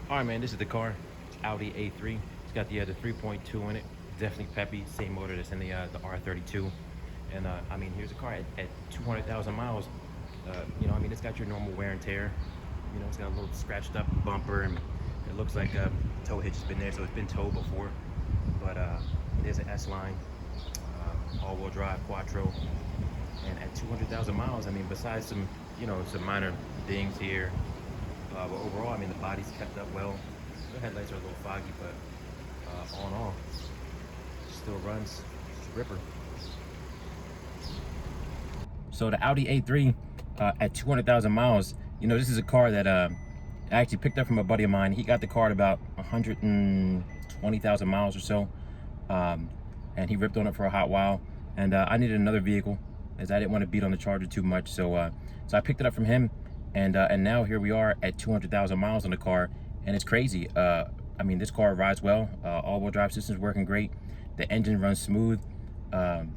All right, man, this is the car. It's Audi A3. It's got the 3.2 in it. Definitely peppy. Same motor that's in the R32. And I mean, here's a car at 200,000 miles. It's got your normal wear and tear. It's got a little scratched up bumper, and it looks like a tow hitch has been there, so it's been towed before. But it is an S line, all-wheel drive quattro. And at 200,000 miles, I mean, besides some minor dings here, but overall, I mean, the body's kept up well. The headlights are a little foggy, but all in all, still runs. It's a ripper. So the Audi A3 at 200,000 miles, this is a car that I actually picked up from a buddy of mine. He got the car at about 120,000 miles or so, and he ripped on it for a hot while. And I needed another vehicle, as I didn't want to beat on the Charger too much. So I picked it up from him. And now here we are at 200,000 miles on the car, and it's crazy. I mean, this car rides well. All-wheel drive system's working great. The engine runs smooth. I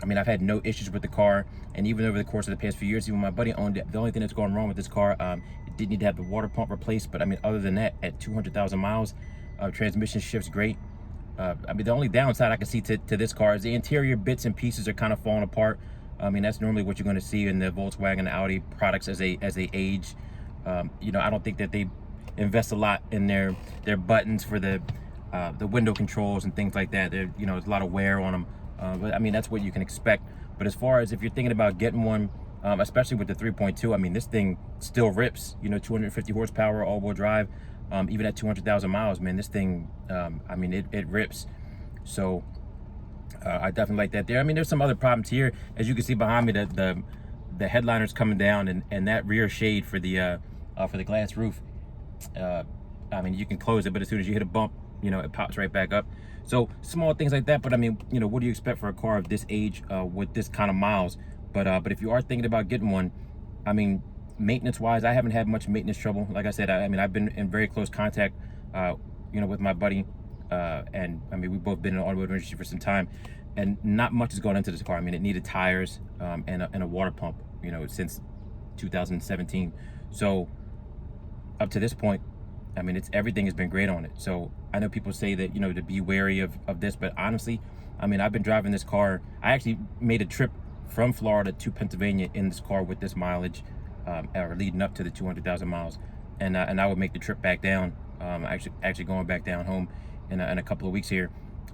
mean, I've had no issues with the car, and even over the course of the past few years, even my buddy owned it. The only thing that's going wrong with this car, it did need to have the water pump replaced, but I mean, other than that, at 200,000 miles, transmission shifts great. I mean, the only downside I can see to this car is the interior bits and pieces are kind of falling apart. I mean, that's normally what you're going to see in the Volkswagen and Audi products as they age. I don't think that they invest a lot in their buttons for the window controls and things like that. There's a lot of wear on them. But I mean, that's what you can expect. But as far as if you're thinking about getting one, especially with the 3.2, I mean, this thing still rips. 250 horsepower, all-wheel drive, even at 200,000 miles, man. This thing, I mean, it rips. So. I definitely like that there. I mean, there's some other problems here. As you can see behind me, the headliner's coming down, and that rear shade for the glass roof. I mean, you can close it, but as soon as you hit a bump, it pops right back up. So small things like that. But I mean, what do you expect for a car of this age with this kind of miles? But if you are thinking about getting one, I mean, maintenance-wise, I haven't had much maintenance trouble. Like I said, I mean, I've been in very close contact, with my buddy. And I mean, we've both been in the automotive industry for some time, and not much has gone into this car. I mean, it needed tires and a water pump, since 2017. So up to this point, I mean, everything has been great on it. So I know people say that, to be wary of this, but honestly, I mean, I've been driving this car. I actually made a trip from Florida to Pennsylvania in this car with this mileage, or leading up to the 200,000 miles. And I would make the trip back down, actually going back down home in a couple of weeks here,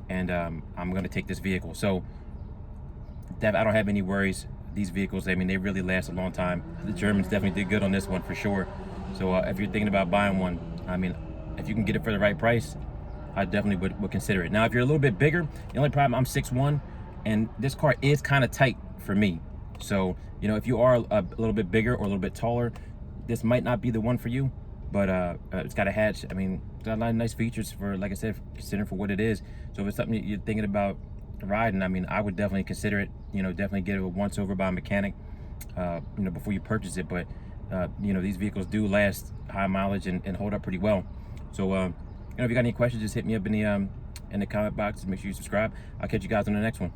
and I'm going to take this vehicle. So I don't have any worries. These vehicles, I mean, they really last a long time. The Germans definitely did good on this one for sure. So if you're thinking about buying one, I mean, if you can get it for the right price, I definitely would consider it. Now, if you're a little bit bigger, the only problem, I'm 6'1", and this car is kind of tight for me. So if you are a little bit bigger or a little bit taller, this might not be the one for you. But it's got a hatch. I mean, it's got a lot of nice features for, like I said, considering for what it is. So if it's something you're thinking about riding, I mean, I would definitely consider it. Definitely get it once over by a mechanic, before you purchase it. But these vehicles do last high mileage and hold up pretty well. So if you got any questions, just hit me up in the comment box. Make sure you subscribe. I'll catch you guys on the next one.